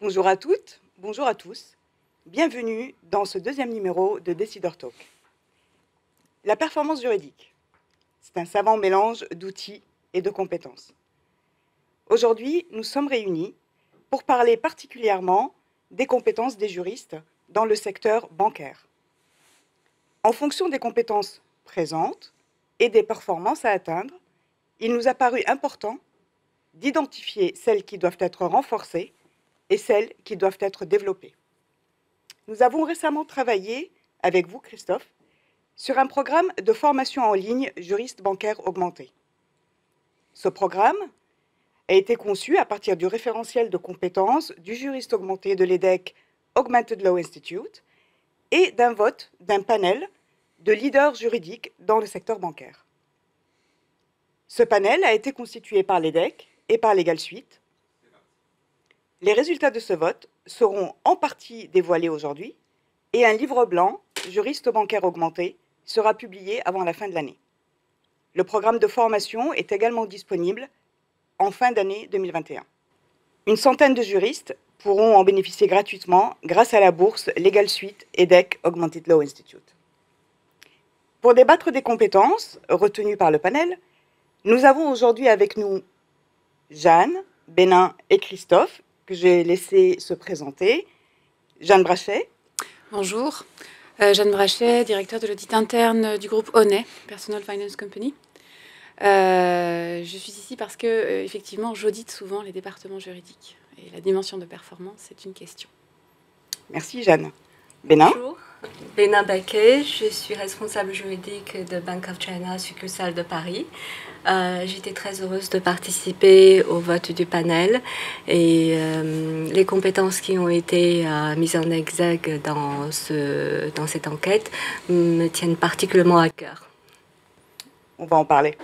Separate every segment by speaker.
Speaker 1: Bonjour à toutes, bonjour à tous. Bienvenue dans ce deuxième numéro de Décideur Talk. La performance juridique, c'est un savant mélange d'outils et de compétences. Aujourd'hui, nous sommes réunis pour parler particulièrement des compétences des juristes dans le secteur bancaire. En fonction des compétences présentes et des performances à atteindre, il nous a paru important d'identifier celles qui doivent être renforcées et celles qui doivent être développées. Nous avons récemment travaillé avec vous, Christophe, sur un programme de formation en ligne juriste bancaire augmenté. Ce programme a été conçu à partir du référentiel de compétences du juriste augmenté de l'EDEC Augmented Law Institute et d'un vote d'un panel de leaders juridiques dans le secteur bancaire. Ce panel a été constitué par l'EDEC et par LegalSuite. Les résultats de ce vote seront en partie dévoilés aujourd'hui et un livre blanc, Juriste bancaire augmenté, sera publié avant la fin de l'année. Le programme de formation est également disponible en fin d'année 2021. Une centaine de juristes pourront en bénéficier gratuitement grâce à la bourse LegalSuite EDEC Augmented Law Institute. Pour débattre des compétences retenues par le panel, nous avons aujourd'hui avec nous Jeanne, Bénin et Christophe, que j'ai laissé se présenter. Jeanne Brachet.
Speaker 2: Bonjour, Jeanne Brachet, directeur de l'audit interne du groupe Onet, Personal Finance Company. Je suis ici parce que, effectivement, j'audite souvent les départements juridiques. Et la dimension de performance, c'est une question.
Speaker 1: Merci Jeanne. Bénin.
Speaker 3: Bonjour, Bénin Baquet, je suis responsable juridique de Bank of China, succursale de Paris. J'étais très heureuse de participer au vote du panel et les compétences qui ont été mises en exergue dans cette enquête me tiennent particulièrement à cœur.
Speaker 1: On va en parler.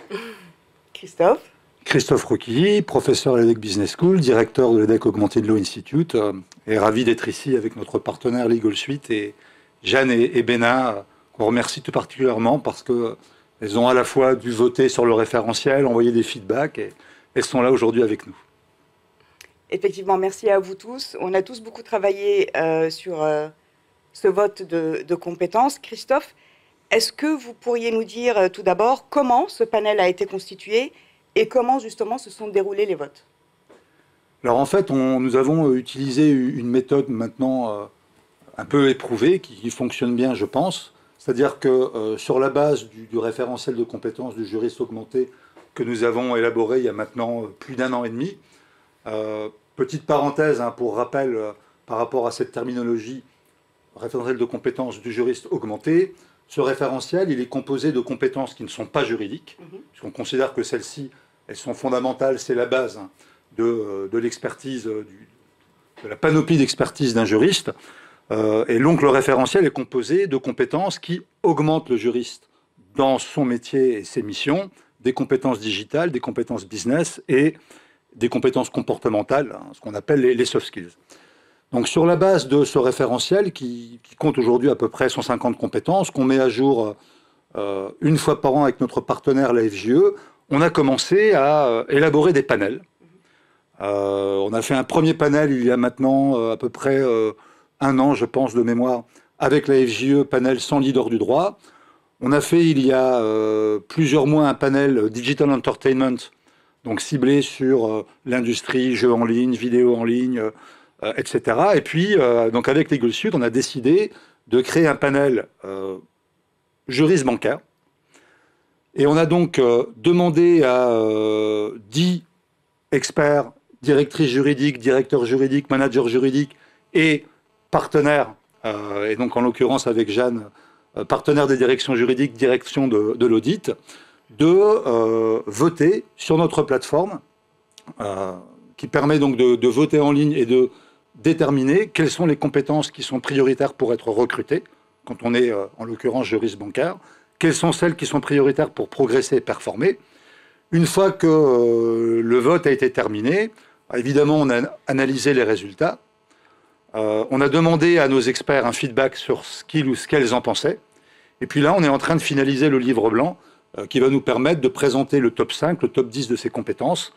Speaker 1: Christophe.
Speaker 4: Christophe Roquilly, professeur à l'EDEC Business School, directeur de l'EDEC Augmented Law Institute, et ravi d'être ici avec notre partenaire LegalSuite et Jeanne et Bénin, qu'on remercie tout particulièrement parce qu'elles ont à la fois dû voter sur le référentiel, envoyer des feedbacks, et elles sont là aujourd'hui avec nous.
Speaker 1: Effectivement, merci à vous tous. On a tous beaucoup travaillé sur ce vote de compétences. Christophe, est-ce que vous pourriez nous dire tout d'abord comment ce panel a été constitué et comment justement se sont déroulés les votes?
Speaker 4: Alors en fait, nous avons utilisé une méthode maintenant un peu éprouvée, qui fonctionne bien, je pense. C'est-à-dire que sur la base du référentiel de compétences du juriste augmenté que nous avons élaboré il y a maintenant plus d'1 an et demi, petite parenthèse pour rappel par rapport à cette terminologie, référentiel de compétences du juriste augmenté, ce référentiel, il est composé de compétences qui ne sont pas juridiques, puisqu'on considère que celles-ci, elles sont fondamentales, c'est la base de l'expertise, de la panoplie d'expertise d'un juriste. Et donc le référentiel est composé de compétences qui augmentent le juriste dans son métier et ses missions, des compétences digitales, des compétences business et des compétences comportementales, ce qu'on appelle les soft skills. Donc sur la base de ce référentiel qui compte aujourd'hui à peu près 150 compétences, qu'on met à jour une fois par an avec notre partenaire la FJE, on a commencé à élaborer des panels. On a fait un premier panel il y a maintenant à peu près 1 an, je pense, de mémoire, avec la FJE, panel sans leader du droit. On a fait il y a plusieurs mois un panel Digital Entertainment, donc ciblé sur l'industrie, jeux en ligne, vidéos en ligne, etc. Et puis, donc avec LegalSuite, on a décidé de créer un panel juriste bancaire. Et on a donc demandé à 10 experts, directrices juridiques, directeurs juridiques, managers juridiques et partenaires, et donc en l'occurrence avec Jeanne, partenaire des directions juridiques, direction de l'audit, de voter sur notre plateforme qui permet donc de voter en ligne et de déterminer quelles sont les compétences qui sont prioritaires pour être recrutées, quand on est en l'occurrence juriste bancaire, quelles sont celles qui sont prioritaires pour progresser et performer. Une fois que le vote a été terminé, évidemment on a analysé les résultats, on a demandé à nos experts un feedback sur ce qu'ils ou ce qu'elles en pensaient, et puis là on est en train de finaliser le livre blanc qui va nous permettre de présenter le top 5, le top 10 de ces compétences,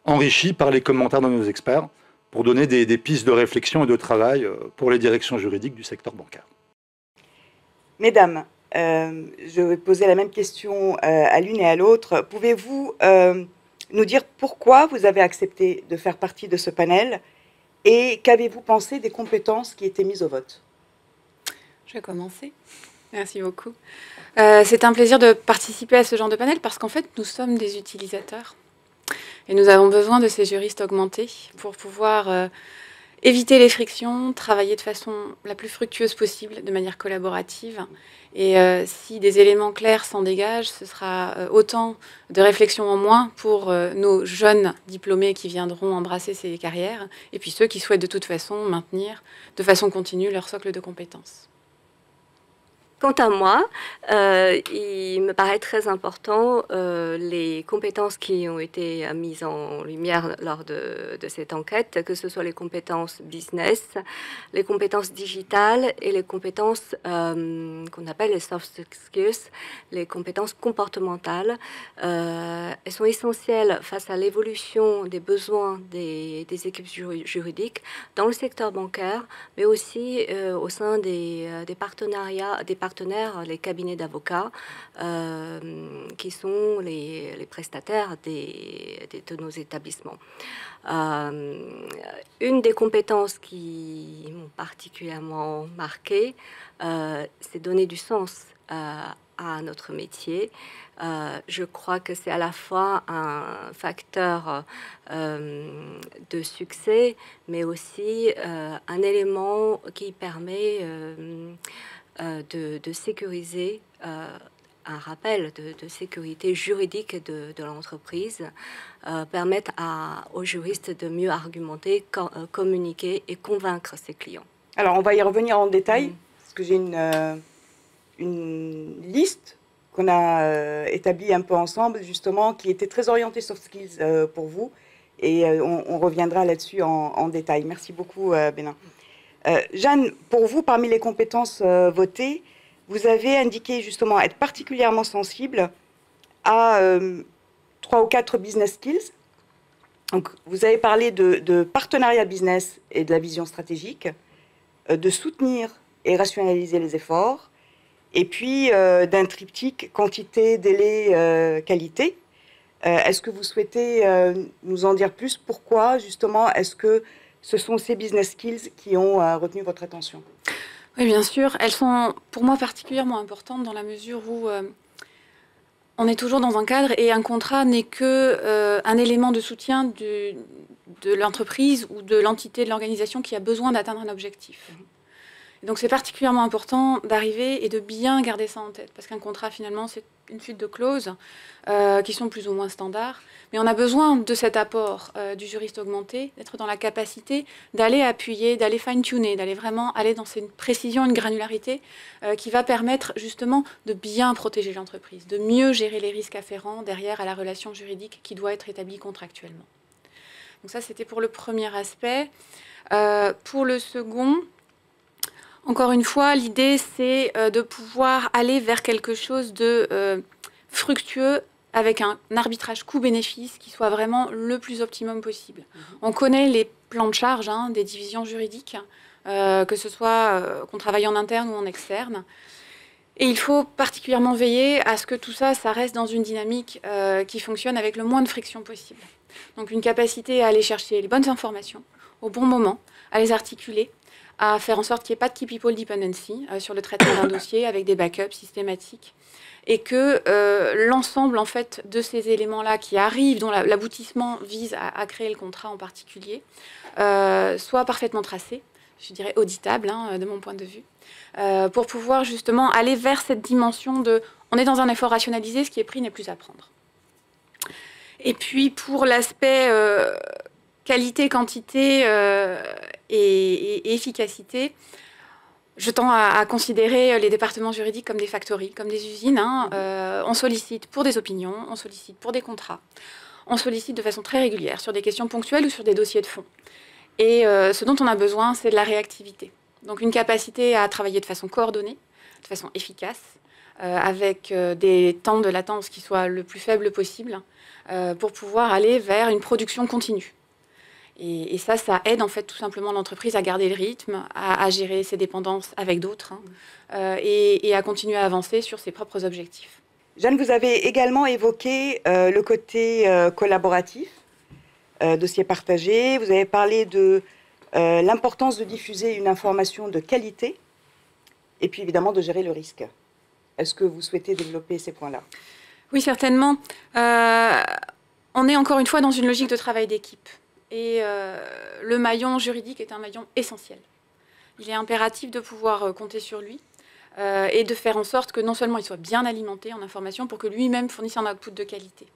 Speaker 4: enrichi par les commentaires de nos experts, pour donner des pistes de réflexion et de travail pour les directions juridiques du secteur bancaire.
Speaker 1: Mesdames, je vais poser la même question à l'une et à l'autre. Pouvez-vous nous dire pourquoi vous avez accepté de faire partie de ce panel et qu'avez-vous pensé des compétences qui étaient mises au vote?
Speaker 2: Je vais commencer. Merci beaucoup. C'est un plaisir de participer à ce genre de panel parce qu'en fait, nous sommes des utilisateurs et nous avons besoin de ces juristes augmentés pour pouvoir éviter les frictions, travailler de façon la plus fructueuse possible, de manière collaborative. Et si des éléments clairs s'en dégagent, ce sera autant de réflexions en moins pour nos jeunes diplômés qui viendront embrasser ces carrières, et puis ceux qui souhaitent de toute façon maintenir de façon continue leur socle de compétences.
Speaker 3: Quant à moi, il me paraît très important les compétences qui ont été mises en lumière lors de cette enquête, que ce soit les compétences business, les compétences digitales et les compétences qu'on appelle les soft skills, les compétences comportementales. Elles sont essentielles face à l'évolution des besoins des équipes juridiques dans le secteur bancaire, mais aussi au sein des partenariats, les cabinets d'avocats, qui sont les prestataires de nos établissements. Une des compétences qui m'ont particulièrement marquée, c'est donner du sens à notre métier. Je crois que c'est à la fois un facteur de succès, mais aussi un élément qui permet de sécuriser, un rappel de sécurité juridique de l'entreprise, permettre aux juristes de mieux argumenter, communiquer et convaincre ses clients.
Speaker 1: Alors, on va y revenir en détail, parce que j'ai une liste qu'on a établie un peu ensemble, justement, qui était très orientée soft skills pour vous, et on reviendra là-dessus en détail. Merci beaucoup, Bénin. Jeanne, pour vous, parmi les compétences votées, vous avez indiqué justement être particulièrement sensible à 3 ou 4 business skills. Donc, vous avez parlé de partenariat business et de la vision stratégique, de soutenir et rationaliser les efforts, et puis d'un triptyque quantité, délai, qualité. Est-ce que vous souhaitez nous en dire plus? Pourquoi, justement, est-ce que ce sont ces business skills qui ont retenu votre attention?
Speaker 2: Oui, bien sûr. Elles sont pour moi particulièrement importantes dans la mesure où on est toujours dans un cadre et un contrat n'est que un élément de soutien de l'entreprise ou de l'entité de l'organisation qui a besoin d'atteindre un objectif. Et donc c'est particulièrement important d'arriver et de bien garder ça en tête, parce qu'un contrat finalement c'est une suite de clauses qui sont plus ou moins standards, mais on a besoin de cet apport du juriste augmenté, d'être dans la capacité d'aller appuyer, d'aller fine-tuner, d'aller vraiment aller dans une précision, une granularité qui va permettre justement de bien protéger l'entreprise, de mieux gérer les risques afférents derrière à la relation juridique qui doit être établie contractuellement. Donc ça c'était pour le premier aspect. Pour le second, encore une fois, l'idée, c'est de pouvoir aller vers quelque chose de fructueux avec un arbitrage coût-bénéfice qui soit vraiment le plus optimum possible. On connaît les plans de charge des divisions juridiques, que ce soit qu'on travaille en interne ou en externe. Et il faut particulièrement veiller à ce que tout ça, ça reste dans une dynamique qui fonctionne avec le moins de friction possible. Donc une capacité à aller chercher les bonnes informations au bon moment, à les articuler, à faire en sorte qu'il n'y ait pas de key people dependency sur le traitement d'un dossier avec des backups systématiques et que l'ensemble en fait de ces éléments-là qui arrivent, dont l'aboutissement vise à créer le contrat en particulier, soit parfaitement tracé, je dirais auditable de mon point de vue, pour pouvoir justement aller vers cette dimension de on est dans un effort rationalisé, ce qui est pris n'est plus à prendre. Et puis pour l'aspect qualité, quantité et efficacité, je tends à considérer les départements juridiques comme des factories, comme des usines. On sollicite pour des opinions, on sollicite pour des contrats, on sollicite de façon très régulière sur des questions ponctuelles ou sur des dossiers de fond. Et ce dont on a besoin, c'est de la réactivité. Donc une capacité à travailler de façon coordonnée, de façon efficace, avec des temps de latence qui soient le plus faibles possible, pour pouvoir aller vers une production continue. Et ça aide en fait tout simplement l'entreprise à garder le rythme, à gérer ses dépendances avec d'autres et à continuer à avancer sur ses propres objectifs.
Speaker 1: Jeanne, vous avez également évoqué le côté collaboratif, dossier partagé. Vous avez parlé de l'importance de diffuser une information de qualité et puis évidemment de gérer le risque. Est-ce que vous souhaitez développer ces points-là?
Speaker 2: Oui, certainement. On est encore une fois dans une logique de travail d'équipe. Et le maillon juridique est un maillon essentiel. Il est impératif de pouvoir compter sur lui et de faire en sorte que non seulement il soit bien alimenté en informations pour que lui-même fournisse un output de qualité.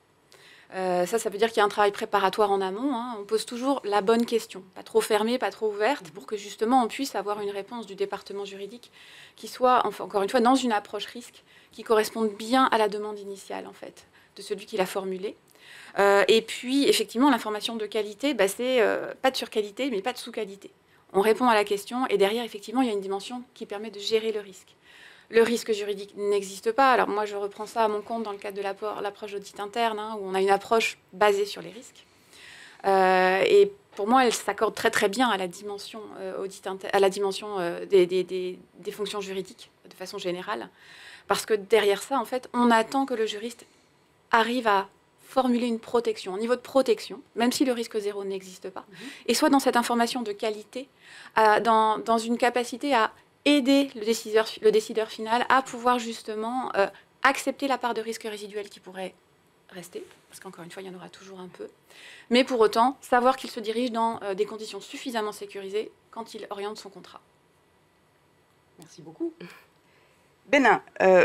Speaker 2: Ça veut dire qu'il y a un travail préparatoire en amont. On pose toujours la bonne question, pas trop fermée, pas trop ouverte, pour que justement on puisse avoir une réponse du département juridique qui soit, encore une fois, dans une approche risque, qui corresponde bien à la demande initiale, en fait, de celui qui l'a formulée. Et puis, effectivement, l'information de qualité, c'est pas de surqualité, mais pas de sous-qualité. On répond à la question, et derrière, effectivement, il y a une dimension qui permet de gérer le risque. Le risque juridique n'existe pas. Alors moi, je reprends ça à mon compte dans le cadre de l'approche d'audit interne, où on a une approche basée sur les risques. Et pour moi, elle s'accorde très très bien à la dimension à la dimension des fonctions juridiques, de façon générale. Parce que derrière ça, en fait, on attend que le juriste arrive à formuler une protection, un niveau de protection, même si le risque zéro n'existe pas, et soit dans cette information de qualité, dans une capacité à aider le décideur final à pouvoir justement accepter la part de risque résiduel qui pourrait rester, parce qu'encore une fois, il y en aura toujours un peu, mais pour autant, savoir qu'il se dirige dans des conditions suffisamment sécurisées quand il oriente son contrat.
Speaker 1: Merci beaucoup. Bénin,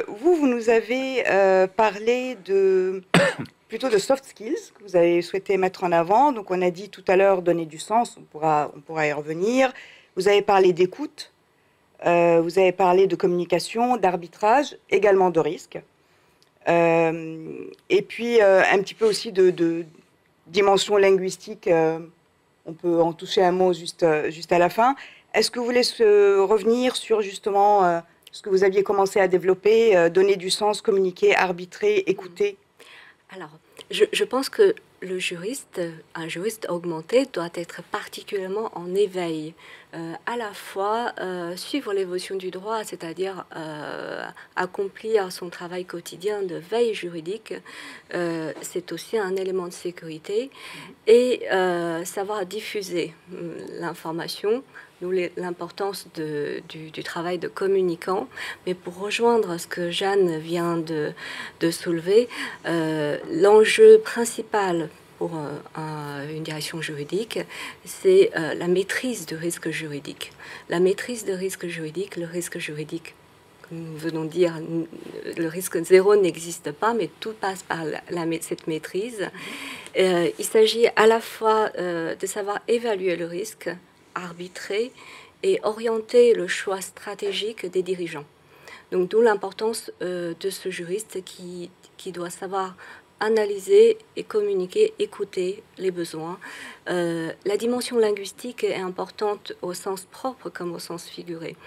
Speaker 1: vous nous avez parlé plutôt de soft skills que vous avez souhaité mettre en avant. Donc, on a dit tout à l'heure donner du sens, on pourra y revenir. Vous avez parlé d'écoute, vous avez parlé de communication, d'arbitrage, également de risque. Et puis, un petit peu aussi de dimension linguistique. On peut en toucher un mot juste à la fin. Est-ce que vous voulez revenir sur justement ce que vous aviez commencé à développer, donner du sens, communiquer, arbitrer, écouter?
Speaker 3: Alors, je pense que un juriste augmenté doit être particulièrement en éveil, à la fois suivre l'évolution du droit, c'est-à-dire accomplir son travail quotidien de veille juridique, c'est aussi un élément de sécurité, et savoir diffuser l'information, d'où l'importance du travail de communicant. Mais pour rejoindre ce que Jeanne vient de soulever, l'enjeu principal pour une direction juridique, c'est la maîtrise du risque juridique. La maîtrise de risque juridique, le risque juridique, comme nous venons de dire, le risque zéro n'existe pas, mais tout passe par cette maîtrise. Il s'agit à la fois de savoir évaluer le risque, arbitrer et orienter le choix stratégique des dirigeants. Donc d'où l'importance de ce juriste qui doit savoir analyser et communiquer, écouter les besoins. La dimension linguistique est importante au sens propre comme au sens figuré.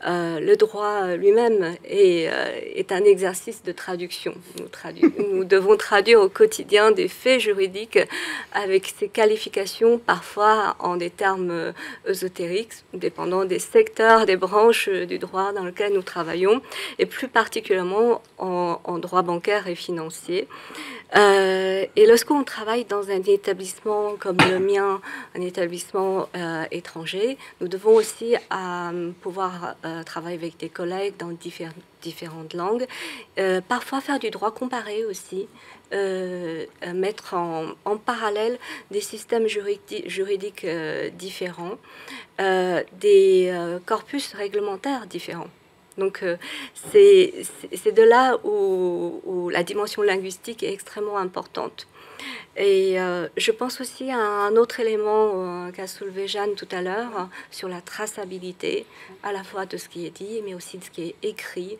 Speaker 3: Le droit lui-même est un exercice de traduction. Nous devons traduire au quotidien des faits juridiques avec ces qualifications, parfois en des termes ésotériques, dépendant des secteurs, des branches du droit dans lesquelles nous travaillons, et plus particulièrement en droit bancaire et financier. Et lorsqu'on travaille dans un établissement comme le mien, un établissement étranger, nous devons aussi pouvoir travailler avec des collègues dans différentes langues, parfois faire du droit comparé aussi, mettre en parallèle des systèmes juridiques différents, des corpus réglementaires différents. Donc c'est de là où la dimension linguistique est extrêmement importante. Et je pense aussi à un autre élément qu'a soulevé Jeanne tout à l'heure sur la traçabilité, à la fois de ce qui est dit, mais aussi de ce qui est écrit.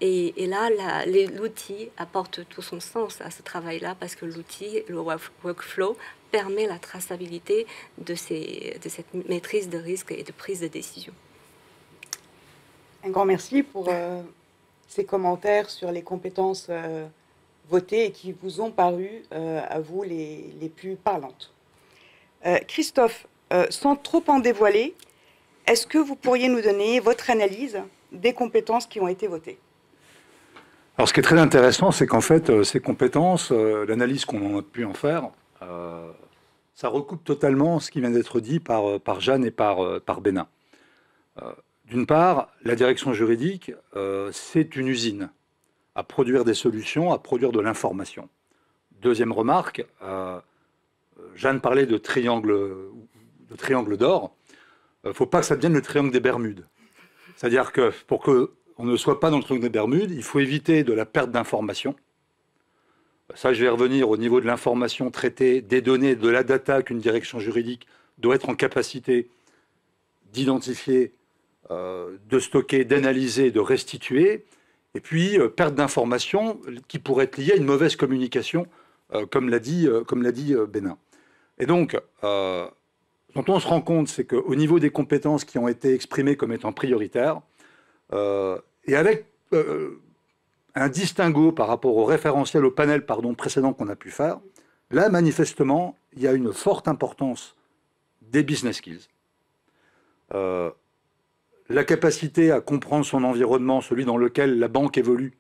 Speaker 3: Et là, l'outil apporte tout son sens à ce travail-là, parce que l'outil, le workflow, permet la traçabilité de cette maîtrise de risque et de prise de décision.
Speaker 1: Un grand merci pour ces commentaires sur les compétences votées et qui vous ont paru, à vous, les plus parlantes. Christophe, sans trop en dévoiler, est-ce que vous pourriez nous donner votre analyse des compétences qui ont été votées?
Speaker 4: Alors, ce qui est très intéressant, c'est qu'en fait, ces compétences, l'analyse qu'on a pu en faire, ça recoupe totalement ce qui vient d'être dit par Jeanne et par Bénin. D'une part, la direction juridique, c'est une usine à produire des solutions, à produire de l'information. Deuxième remarque, Jeanne parlait de triangle d'or. Il ne faut pas que ça devienne le triangle des Bermudes. C'est-à-dire que pour qu'on ne soit pas dans le triangle des Bermudes, il faut éviter de la perte d'information. Ça, je vais revenir au niveau de l'information traitée, des données, de la data qu'une direction juridique doit être en capacité d'identifier, de stocker, d'analyser, de restituer. Et puis, perte d'information qui pourrait être liée à une mauvaise communication, comme l'a dit Bénin. Et donc, dont on se rend compte, c'est qu'au niveau des compétences qui ont été exprimées comme étant prioritaires, et avec un distinguo par rapport au référentiel, au panel précédent qu'on a pu faire, là, manifestement, il y a une forte importance des business skills. La capacité à comprendre son environnement, celui dans lequel la banque évolue,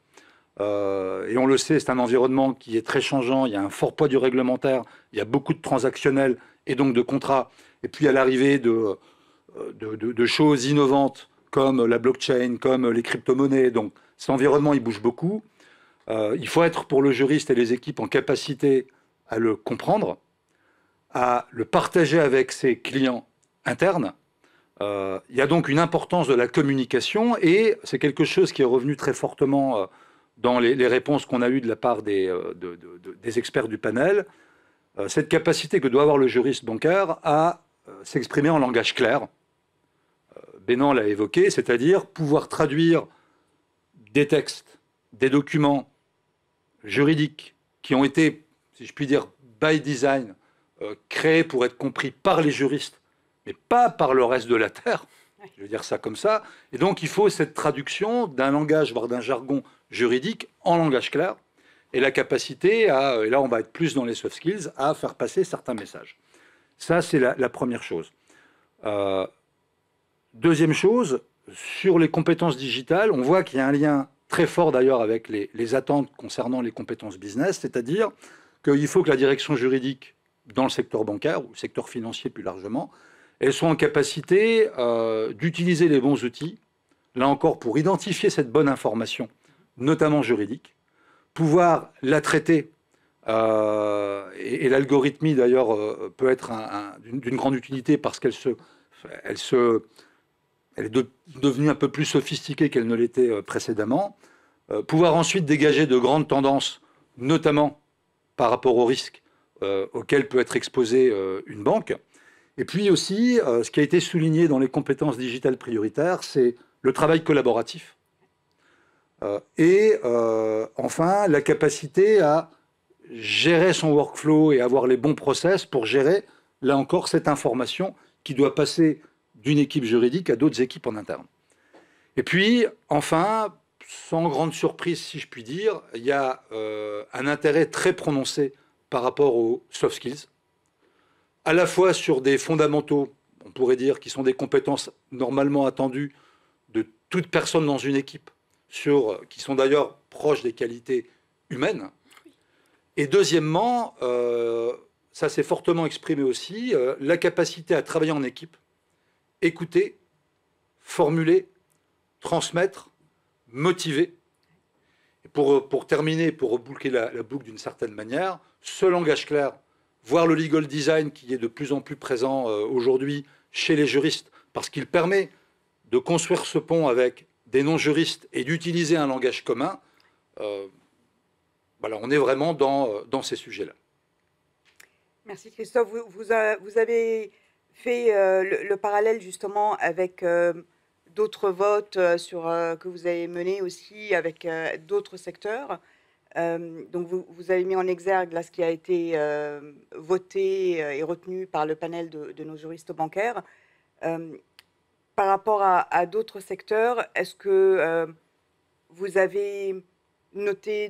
Speaker 4: et on le sait, c'est un environnement qui est très changeant, il y a un fort poids du réglementaire, il y a beaucoup de transactionnels et donc de contrats, et puis à l'arrivée de choses innovantes comme la blockchain, comme les crypto-monnaies, donc cet environnement il bouge beaucoup. Il faut être pour le juriste et les équipes en capacité à le comprendre, à le partager avec ses clients internes. Il y a donc une importance de la communication et c'est quelque chose qui est revenu très fortement dans les réponses qu'on a eues de la part des experts du panel. Cette capacité que doit avoir le juriste bancaire à s'exprimer en langage clair. Bénan l'a évoqué, c'est-à-dire pouvoir traduire des textes, des documents juridiques qui ont été, si je puis dire, by design, créés pour être compris par les juristes, mais pas par le reste de la Terre. Je veux dire ça comme ça. Et donc, il faut cette traduction d'un langage, voire d'un jargon juridique en langage clair, et la capacité à, et là on va être plus dans les soft skills, à faire passer certains messages. Ça, c'est la première chose. Deuxième chose, sur les compétences digitales, on voit qu'il y a un lien très fort d'ailleurs avec les attentes concernant les compétences business, c'est-à-dire qu'il faut que la direction juridique dans le secteur bancaire, ou le secteur financier plus largement, elles soit en capacité d'utiliser les bons outils, là encore pour identifier cette bonne information, notamment juridique, pouvoir la traiter, et l'algorithmie d'ailleurs peut être d'une grande utilité parce qu'elle est devenue un peu plus sophistiquée qu'elle ne l'était précédemment, pouvoir ensuite dégager de grandes tendances, notamment par rapport aux risques auxquels peut être exposée une banque. Et puis aussi, ce qui a été souligné dans les compétences digitales prioritaires, c'est le travail collaboratif. Et enfin, la capacité à gérer son workflow et avoir les bons process pour gérer, là encore, cette information qui doit passer d'une équipe juridique à d'autres équipes en interne. Et puis, enfin, sans grande surprise, si je puis dire, il y a un intérêt très prononcé par rapport aux soft skills, à la fois sur des fondamentaux, on pourrait dire, qui sont des compétences normalement attendues de toute personne dans une équipe, qui sont d'ailleurs proches des qualités humaines. Et deuxièmement, ça s'est fortement exprimé aussi, la capacité à travailler en équipe, écouter, formuler, transmettre, motiver. Et pour terminer, pour reboucler la boucle d'une certaine manière, ce langage clair, voire le legal design qui est de plus en plus présent aujourd'hui chez les juristes, parce qu'il permet de construire ce pont avec des non-juristes et d'utiliser un langage commun, voilà, on est vraiment dans ces sujets-là.
Speaker 1: Merci Christophe. Vous avez fait le parallèle justement avec d'autres votes que vous avez menés aussi avec d'autres secteurs. Donc vous avez mis en exergue là ce qui a été voté et retenu par le panel de nos juristes bancaires. Par rapport à d'autres secteurs, est-ce que vous avez noté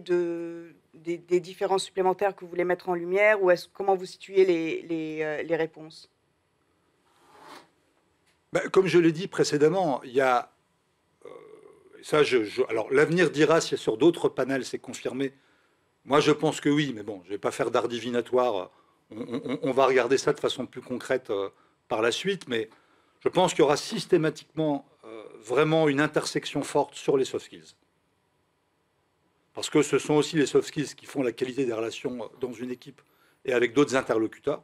Speaker 1: des différences supplémentaires que vous voulez mettre en lumière, ou comment vous situez les réponses?
Speaker 4: Ben, comme je l'ai dit précédemment, il y a... ça, alors, l'avenir dira si sur d'autres panels c'est confirmé. Moi, je pense que oui, mais bon, je ne vais pas faire d'art divinatoire. On va regarder ça de façon plus concrète par la suite, mais je pense qu'il y aura systématiquement vraiment une intersection forte sur les soft skills. Parce que ce sont aussi les soft skills qui font la qualité des relations dans une équipe et avec d'autres interlocuteurs.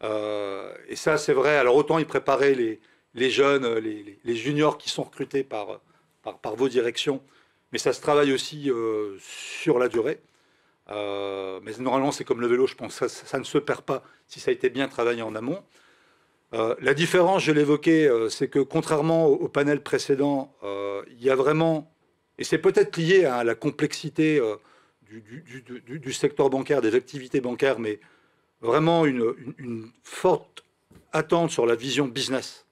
Speaker 4: Et ça, c'est vrai. Alors, autant y préparer les jeunes, les juniors qui sont recrutés par vos directions, mais ça se travaille aussi sur la durée. Mais normalement, c'est comme le vélo, je pense que ça ne se perd pas si ça a été bien travaillé en amont. La différence, je l'évoquais, c'est que contrairement au panel précédent, il y a vraiment, et c'est peut-être lié à la complexité du secteur bancaire, des activités bancaires, mais vraiment une forte attente sur la vision business.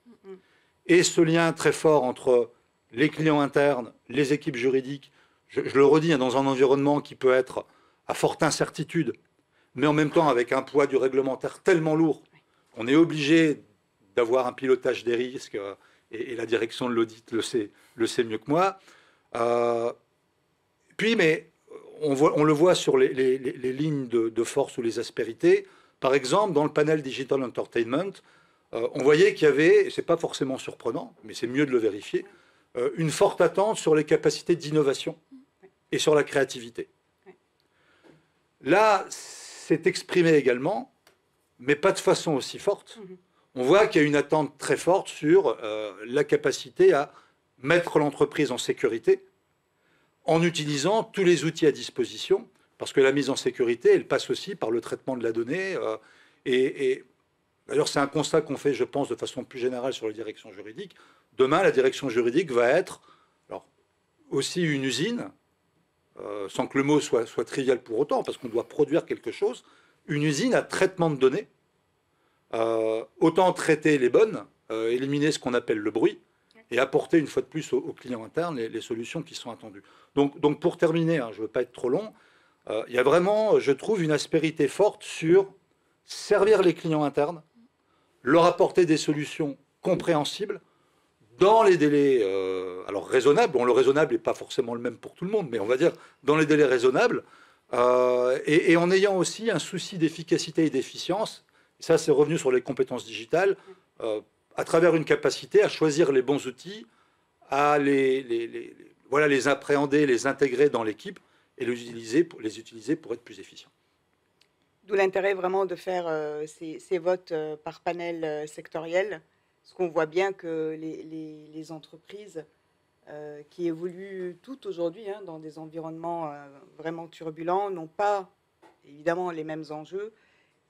Speaker 4: Et ce lien très fort entre les clients internes, les équipes juridiques, je le redis, dans un environnement qui peut être à forte incertitude, mais en même temps avec un poids du réglementaire tellement lourd, on est obligé d'avoir un pilotage des risques, et la direction de l'audit le sait mieux que moi. Puis, mais on le voit sur les lignes de force ou les aspérités. Par exemple, dans le panel Digital Entertainment, on voyait qu'il y avait, et ce n'est pas forcément surprenant, mais c'est mieux de le vérifier, une forte attente sur les capacités d'innovation et sur la créativité. Là, c'est exprimé également, mais pas de façon aussi forte. On voit qu'il y a une attente très forte sur la capacité à mettre l'entreprise en sécurité en utilisant tous les outils à disposition, parce que la mise en sécurité, elle passe aussi par le traitement de la donnée. Et d'ailleurs, c'est un constat qu'on fait, je pense, de façon plus générale sur la direction juridique. Demain, la direction juridique va être aussi une usine, sans que le mot soit trivial pour autant, parce qu'on doit produire quelque chose, une usine à traitement de données. Autant traiter les bonnes, éliminer ce qu'on appelle le bruit, et apporter une fois de plus aux clients internes les solutions qui sont attendues. Donc pour terminer, je ne veux pas être trop long, il y a vraiment, je trouve, une aspérité forte sur servir les clients internes, leur apporter des solutions compréhensibles, dans les délais alors raisonnables. Bon, le raisonnable n'est pas forcément le même pour tout le monde, mais on va dire dans les délais raisonnables, et en ayant aussi un souci d'efficacité et d'efficience. Ça, c'est revenu sur les compétences digitales, à travers une capacité à choisir les bons outils, à les appréhender, les intégrer dans l'équipe et les utiliser pour être plus efficients.
Speaker 1: D'où l'intérêt vraiment de faire ces votes par panel sectoriel, parce qu'on voit bien que les entreprises qui évoluent toutes aujourd'hui dans des environnements vraiment turbulents n'ont pas évidemment les mêmes enjeux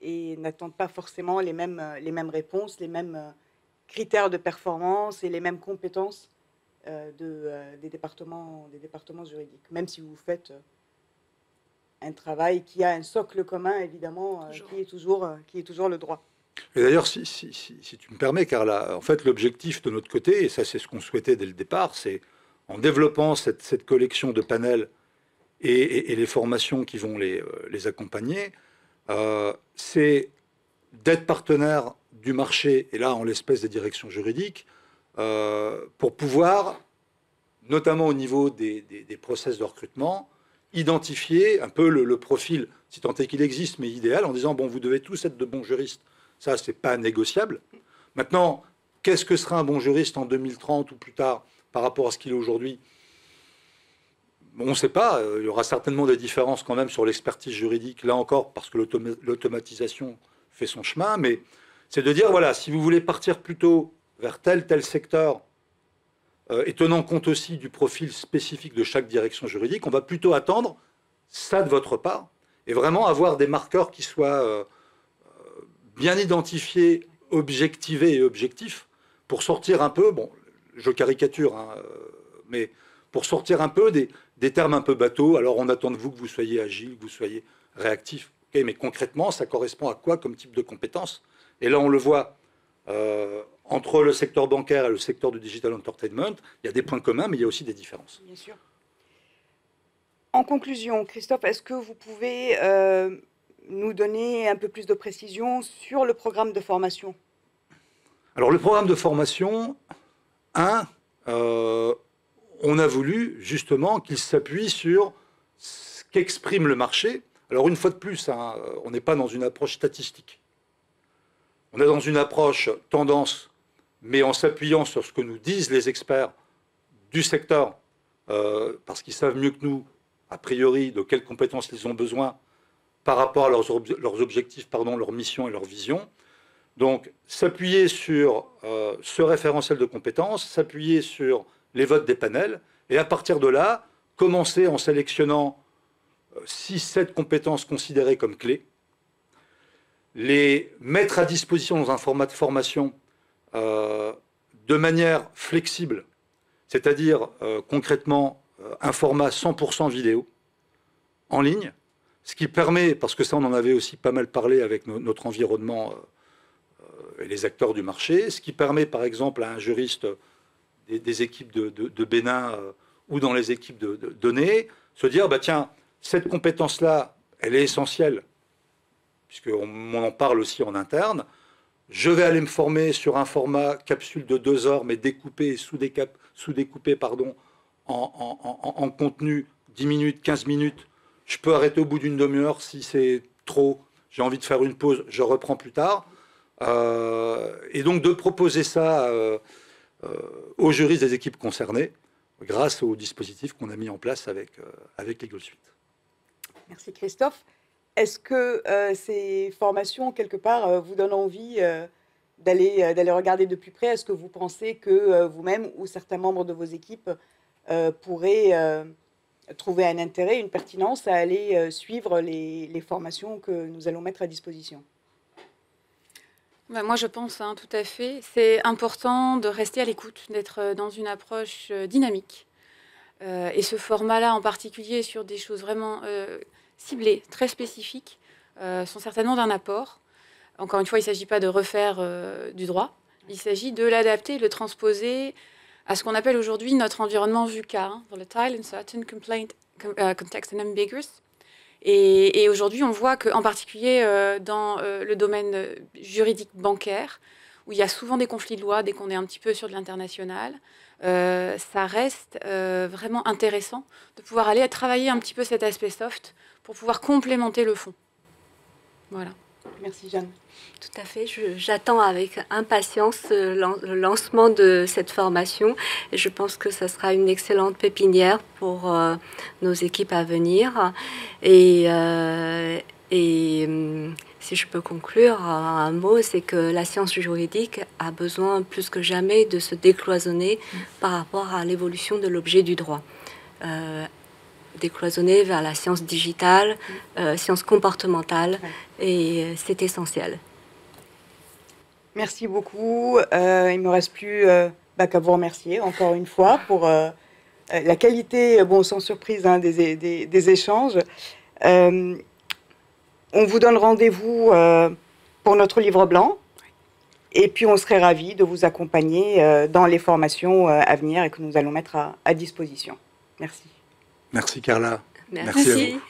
Speaker 1: et n'attendent pas forcément les mêmes réponses, les mêmes critères de performance et les mêmes compétences des départements juridiques, même si vous faites un travail qui a un socle commun, évidemment, qui est toujours le droit.
Speaker 4: Et d'ailleurs, si tu me permets, Carla, en fait, l'objectif de notre côté, et ça c'est ce qu'on souhaitait dès le départ, c'est en développant cette collection de panels et les formations qui vont les accompagner, c'est d'être partenaire du marché, et là en l'espèce des directions juridiques, pour pouvoir, notamment au niveau des process de recrutement, identifier un peu le profil, si tant est qu'il existe, mais idéal, en disant, bon, vous devez tous être de bons juristes. Ça, c'est pas négociable. Maintenant, qu'est-ce que sera un bon juriste en 2030 ou plus tard par rapport à ce qu'il est aujourd'hui? Bon, on ne sait pas. Il y aura certainement des différences quand même sur l'expertise juridique, là encore, parce que l'automatisation fait son chemin. Mais c'est de dire, voilà, si vous voulez partir plutôt vers tel secteur, et tenant compte aussi du profil spécifique de chaque direction juridique, on va plutôt attendre ça de votre part, et vraiment avoir des marqueurs qui soient bien identifiés, objectivés et objectifs, pour sortir un peu, bon, je caricature, mais pour sortir un peu des termes un peu bateaux. Alors on attend de vous que vous soyez agile, que vous soyez réactif. Okay, mais concrètement, ça correspond à quoi comme type de compétences? Et là, on le voit, entre le secteur bancaire et le secteur du digital entertainment, il y a des points communs, mais il y a aussi des différences.
Speaker 1: Bien sûr. En conclusion, Christophe, est-ce que vous pouvez nous donner un peu plus de précision sur le programme de formation?
Speaker 4: Alors, le programme de formation, on a voulu justement qu'il s'appuie sur ce qu'exprime le marché. Alors, une fois de plus, on n'est pas dans une approche statistique. On est dans une approche tendance, mais en s'appuyant sur ce que nous disent les experts du secteur, parce qu'ils savent mieux que nous, a priori, de quelles compétences ils ont besoin par rapport à leurs objectifs, leur mission et leur vision. Donc, s'appuyer sur ce référentiel de compétences, s'appuyer sur les votes des panels, et à partir de là, commencer en sélectionnant 6-7 compétences considérées comme clés, les mettre à disposition dans un format de formation de manière flexible, c'est-à-dire concrètement un format 100% vidéo, en ligne, ce qui permet, parce que ça on en avait aussi pas mal parlé avec notre environnement et les acteurs du marché, ce qui permet par exemple à un juriste des équipes de Bénin ou dans les équipes de données, se dire, bah, tiens, cette compétence-là, elle est essentielle, puisqu'on en parle aussi en interne, je vais aller me former sur un format capsule de 2 heures, mais découpé, sous-découpé, en contenu 10 minutes, 15 minutes. Je peux arrêter au bout d'une demi-heure si c'est trop. J'ai envie de faire une pause, je reprends plus tard. Et donc de proposer ça aux juristes des équipes concernées, grâce au dispositif qu'on a mis en place avec Legal Suite.
Speaker 1: Merci Christophe. Est-ce que ces formations, quelque part, vous donnent envie d'aller regarder de plus près? Est-ce que vous pensez que vous-même ou certains membres de vos équipes pourraient trouver un intérêt, une pertinence à aller suivre les formations que nous allons mettre à disposition?
Speaker 2: Ben moi, je pense, tout à fait. C'est important de rester à l'écoute, d'être dans une approche dynamique. Et ce format-là, en particulier, sur des choses vraiment ciblées, très spécifiques, sont certainement d'un apport. Encore une fois, il ne s'agit pas de refaire du droit. Il s'agit de l'adapter, de le transposer à ce qu'on appelle aujourd'hui notre environnement VUCA, Volatile, Uncertain, Complaint, Context and Ambiguous. Et aujourd'hui, on voit qu'en particulier dans le domaine juridique bancaire, où il y a souvent des conflits de loi dès qu'on est un petit peu sur de l'international, ça reste vraiment intéressant de pouvoir aller travailler un petit peu cet aspect soft pour pouvoir complémenter le fond. Voilà.
Speaker 1: Merci Jeanne.
Speaker 3: Tout à fait. J'attends avec impatience le lancement de cette formation. Et je pense que ça sera une excellente pépinière pour nos équipes à venir. Et si je peux conclure un mot, c'est que la science juridique a besoin plus que jamais de se décloisonner par rapport à l'évolution de l'objet du droit. Décloisonner vers la science digitale, science comportementale, et c'est essentiel.
Speaker 1: Merci beaucoup. Il ne me reste plus qu'à vous remercier encore une fois pour la qualité, sans surprise, des échanges. On vous donne rendez-vous pour notre livre blanc. Et puis, on serait ravis de vous accompagner dans les formations à venir et que nous allons mettre à disposition. Merci.
Speaker 4: Merci Carla.
Speaker 3: Merci.
Speaker 4: À vous.